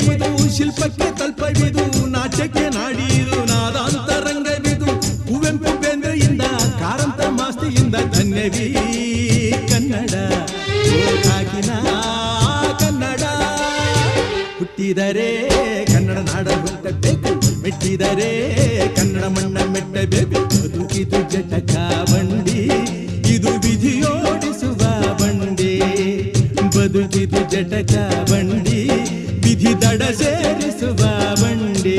ಇದು ಶಿಲ್ಪಕ್ಕೆ ತಲ್ಪವಿದು ನಾಟ್ಯಕ್ಕೆ ನಾಡಿದು ನಾದಾಂತರಂಗವಿದು ಕುವೆಂಪು ಬೇಂದ್ರೆಯಿಂದ ಕಾರಂತ ಮಾಸ್ತಿಯಿಂದ ಧನ್ಯವೀ ಕನ್ನಡ ಕಾಕಿನ ಕನ್ನಡ ಹುಟ್ಟಿದರೆ ಕನ್ನಡ ನಾಡ ಹುಟ್ಟಬೇಕು ಮೆಟ್ಟಿದರೆ ಕನ್ನಡ ಮಣ್ಣ ಮೆಟ್ಟಬೇಕು ಬದುಕಿದು ಜಟಕ ಬಂಡಿ ಇದು ವಿಧಿಯೋಡಿಸುವ ಬಂಡಿ ಬದುಕಿದು ಜಟಕ ಬಂಡಿ ವಿಧಿ ದಡ ಸೇರಿಸುವ ಬಂಡಿ